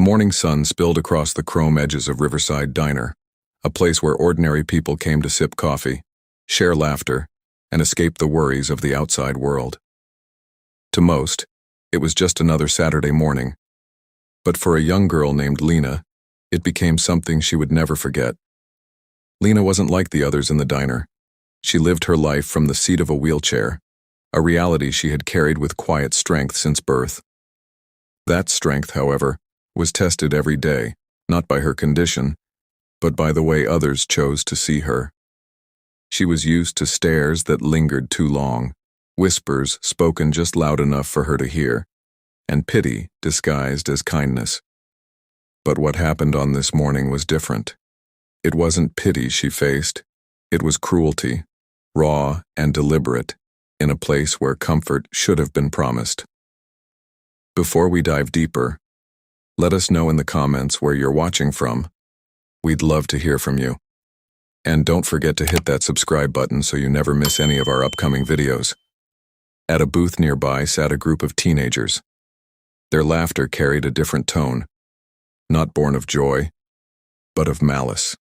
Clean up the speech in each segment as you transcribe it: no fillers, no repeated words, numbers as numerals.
morning sun spilled across the chrome edges of Riverside Diner, a place where ordinary people came to sip coffee, share laughter, and escape the worries of the outside world. To most, it was just another Saturday morning, but for a young girl named Lena, it became something she would never forget. Lena wasn't like the others in the diner. She lived her life from the seat of a wheelchair, a reality she had carried with quiet strength since birth. That strength, however, was tested every day, not by her condition, but by the way others chose to see her. She was used to stares that lingered too long, whispers spoken just loud enough for her to hear, and pity disguised as kindness. But what happened on this morning was different. It wasn't pity she faced, it was cruelty, raw and deliberate, in a place where comfort should have been promised. Before we dive deeper, let us know in the comments where you're watching from. We'd love to hear from you. And don't forget to hit that subscribe button so you never miss any of our upcoming videos. At a booth nearby sat a group of teenagers. Their laughter carried a different tone, not born of joy, but of malice.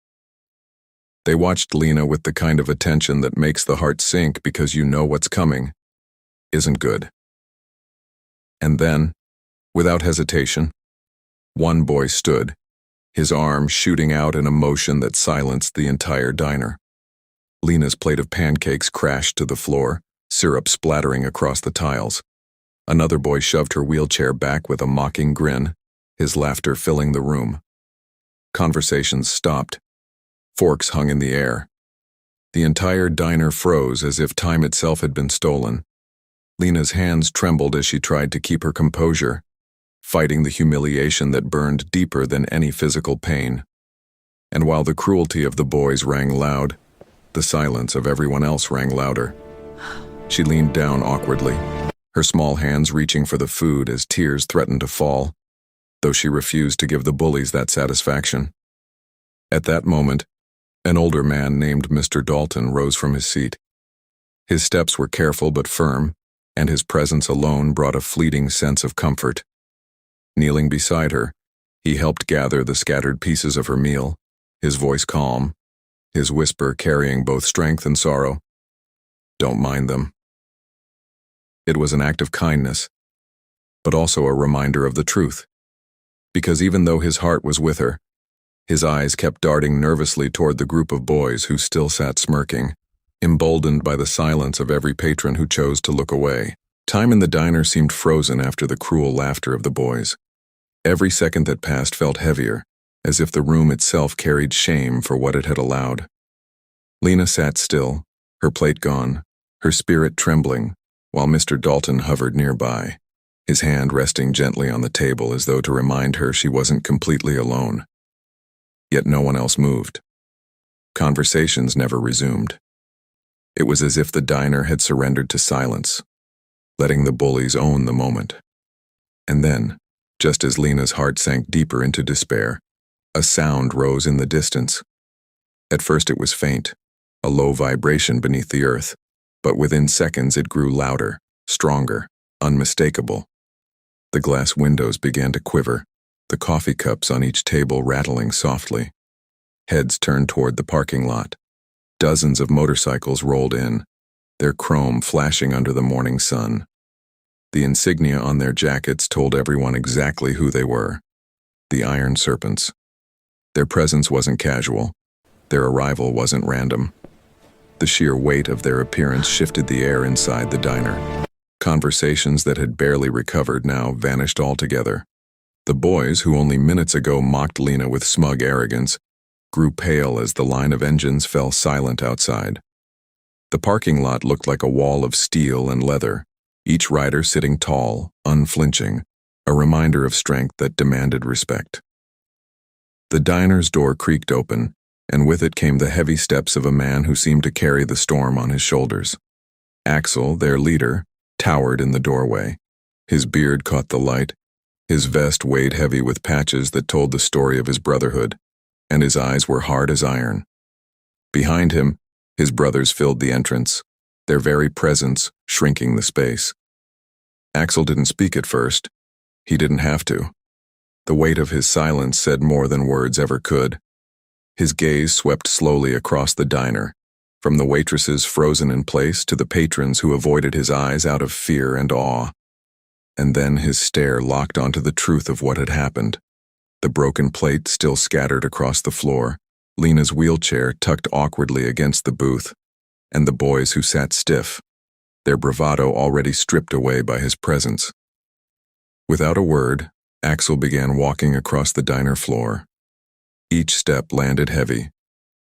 They watched Lena with the kind of attention that makes the heart sink because you know what's coming isn't good. And then, without hesitation, one boy stood, his arm shooting out in a motion that silenced the entire diner. Lena's plate of pancakes crashed to the floor, syrup splattering across the tiles. Another boy shoved her wheelchair back with a mocking grin, his laughter filling the room. Conversations stopped. Forks hung in the air. The entire diner froze as if time itself had been stolen. Lena's hands trembled as she tried to keep her composure, fighting the humiliation that burned deeper than any physical pain. And while the cruelty of the boys rang loud, the silence of everyone else rang louder. She leaned down awkwardly, her small hands reaching for the food as tears threatened to fall, though she refused to give the bullies that satisfaction. At that moment, an older man named Mr. Dalton rose from his seat. His steps were careful but firm, and his presence alone brought a fleeting sense of comfort. Kneeling beside her, he helped gather the scattered pieces of her meal, his voice calm, his whisper carrying both strength and sorrow. "Don't mind them." It was an act of kindness, but also a reminder of the truth. Because even though his heart was with her, his eyes kept darting nervously toward the group of boys who still sat smirking, emboldened by the silence of every patron who chose to look away. Time in the diner seemed frozen after the cruel laughter of the boys. Every second that passed felt heavier, as if the room itself carried shame for what it had allowed. Lena sat still, her plate gone, her spirit trembling, while Mr. Dalton hovered nearby, his hand resting gently on the table as though to remind her she wasn't completely alone. Yet no one else moved. Conversations never resumed. It was as if the diner had surrendered to silence, letting the bullies own the moment. And then, just as Lena's heart sank deeper into despair, a sound rose in the distance. At first it was faint, a low vibration beneath the earth, but within seconds it grew louder, stronger, unmistakable. The glass windows began to quiver, the coffee cups on each table rattling softly. Heads turned toward the parking lot. Dozens of motorcycles rolled in, their chrome flashing under the morning sun. The insignia on their jackets told everyone exactly who they were: the Iron Serpents. Their presence wasn't casual. Their arrival wasn't random. The sheer weight of their appearance shifted the air inside the diner. Conversations that had barely recovered now vanished altogether. The boys, who only minutes ago mocked Lena with smug arrogance, grew pale as the line of engines fell silent outside. The parking lot looked like a wall of steel and leather, each rider sitting tall, unflinching, a reminder of strength that demanded respect. The diner's door creaked open, and with it came the heavy steps of a man who seemed to carry the storm on his shoulders. Axel, their leader, towered in the doorway. His beard caught the light, his vest weighed heavy with patches that told the story of his brotherhood, and his eyes were hard as iron. Behind him, his brothers filled the entrance, their very presence shrinking the space. Axel didn't speak at first. He didn't have to. The weight of his silence said more than words ever could. His gaze swept slowly across the diner, from the waitresses frozen in place to the patrons who avoided his eyes out of fear and awe. And then his stare locked onto the truth of what had happened. The broken plate still scattered across the floor, Lena's wheelchair tucked awkwardly against the booth, and the boys who sat stiff, their bravado already stripped away by his presence. Without a word, Axel began walking across the diner floor. Each step landed heavy,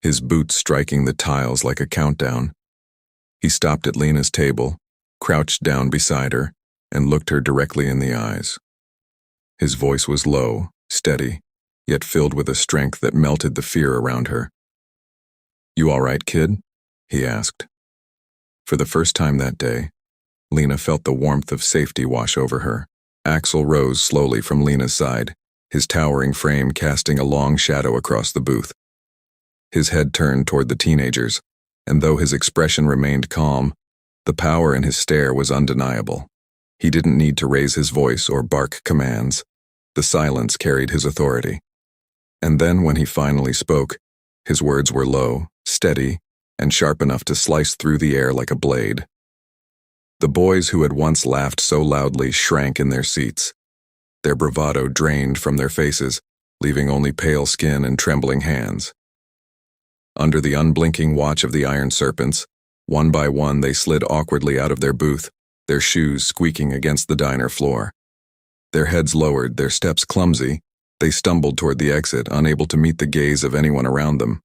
his boots striking the tiles like a countdown. He stopped at Lena's table, crouched down beside her, and looked her directly in the eyes. His voice was low, steady, yet filled with a strength that melted the fear around her. "You all right, kid?" he asked. For the first time that day, Lena felt the warmth of safety wash over her. Axel rose slowly from Lena's side, his towering frame casting a long shadow across the booth. His head turned toward the teenagers, and though his expression remained calm, the power in his stare was undeniable. He didn't need to raise his voice or bark commands. The silence carried his authority. And then when he finally spoke, his words were low, steady, and sharp enough to slice through the air like a blade. The boys who had once laughed so loudly shrank in their seats. Their bravado drained from their faces, leaving only pale skin and trembling hands. Under the unblinking watch of the iron serpents, one by one they slid awkwardly out of their booth, their shoes squeaking against the diner floor. Their heads lowered, their steps clumsy, they stumbled toward the exit, unable to meet the gaze of anyone around them.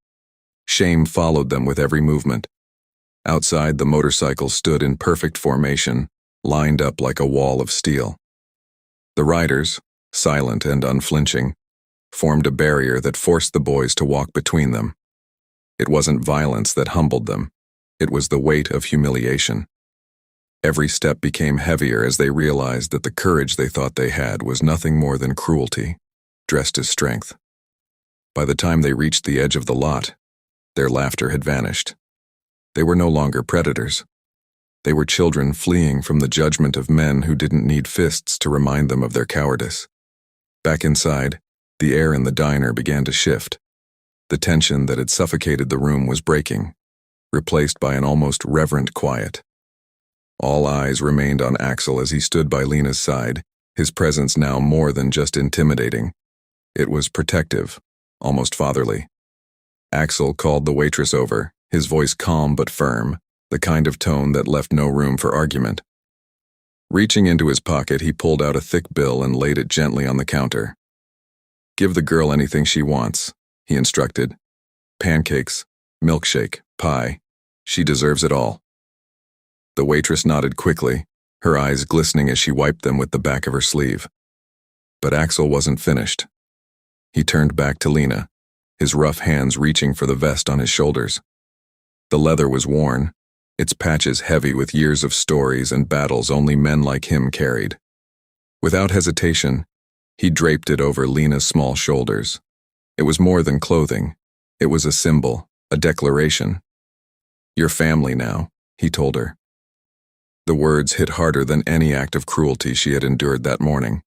Shame followed them with every movement. Outside, the motorcycle stood in perfect formation, lined up like a wall of steel. The riders, silent and unflinching, formed a barrier that forced the boys to walk between them. It wasn't violence that humbled them. It was the weight of humiliation. Every step became heavier as they realized that the courage they thought they had was nothing more than cruelty, dressed as strength. By the time they reached the edge of the lot, their laughter had vanished. They were no longer predators. They were children fleeing from the judgment of men who didn't need fists to remind them of their cowardice. Back inside, the air in the diner began to shift. The tension that had suffocated the room was breaking, replaced by an almost reverent quiet. All eyes remained on Axel as he stood by Lena's side, his presence now more than just intimidating. It was protective, almost fatherly. Axel called the waitress over, his voice calm but firm, the kind of tone that left no room for argument. Reaching into his pocket, he pulled out a thick bill and laid it gently on the counter. "Give the girl anything she wants," he instructed. "Pancakes, milkshake, pie. She deserves it all." The waitress nodded quickly, her eyes glistening as she wiped them with the back of her sleeve. But Axel wasn't finished. He turned back to Lena, his rough hands reaching for the vest on his shoulders. The leather was worn, its patches heavy with years of stories and battles only men like him carried. Without hesitation, he draped it over Lena's small shoulders. It was more than clothing. It was a symbol, a declaration. "You're family now," he told her. The words hit harder than any act of cruelty she had endured that morning.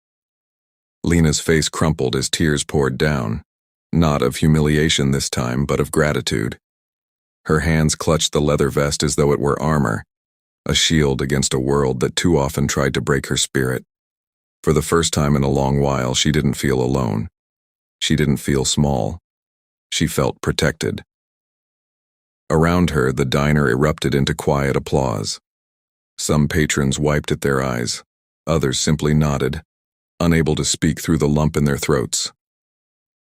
Lena's face crumpled as tears poured down, not of humiliation this time, but of gratitude. Her hands clutched the leather vest as though it were armor, a shield against a world that too often tried to break her spirit. For the first time in a long while, she didn't feel alone. She didn't feel small. She felt protected. Around her, the diner erupted into quiet applause. Some patrons wiped at their eyes, others simply nodded, unable to speak through the lump in their throats.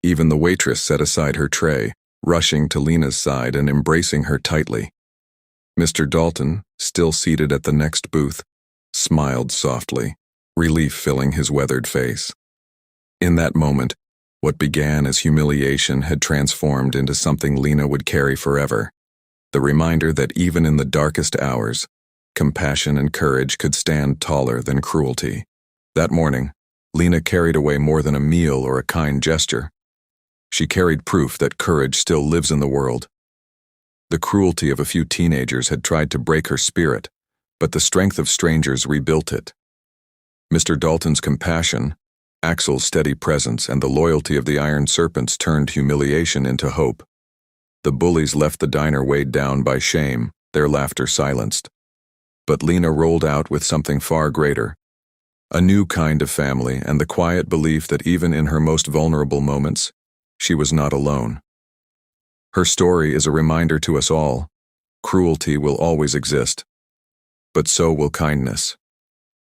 Even the waitress set aside her tray, rushing to Lena's side and embracing her tightly. Mr. Dalton, still seated at the next booth, smiled softly, relief filling his weathered face. In that moment, what began as humiliation had transformed into something Lena would carry forever, the reminder that even in the darkest hours, compassion and courage could stand taller than cruelty. That morning, Lena carried away more than a meal or a kind gesture. She carried proof that courage still lives in the world. The cruelty of a few teenagers had tried to break her spirit, but the strength of strangers rebuilt it. Mr. Dalton's compassion, Axel's steady presence and the loyalty of the Iron Serpents turned humiliation into hope. The bullies left the diner weighed down by shame, their laughter silenced. But Lena rolled out with something far greater. A new kind of family and the quiet belief that even in her most vulnerable moments, she was not alone. Her story is a reminder to us all. Cruelty will always exist. But so will kindness.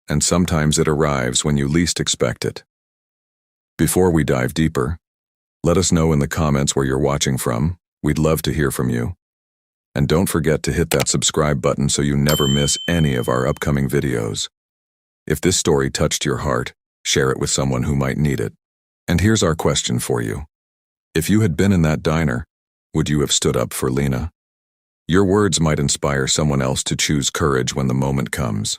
And sometimes it arrives when you least expect it. Before we dive deeper, let us know in the comments where you're watching from. We'd love to hear from you. And don't forget to hit that subscribe button so you never miss any of our upcoming videos. If this story touched your heart, share it with someone who might need it. And here's our question for you. If you had been in that diner, would you have stood up for Lena? Your words might inspire someone else to choose courage when the moment comes.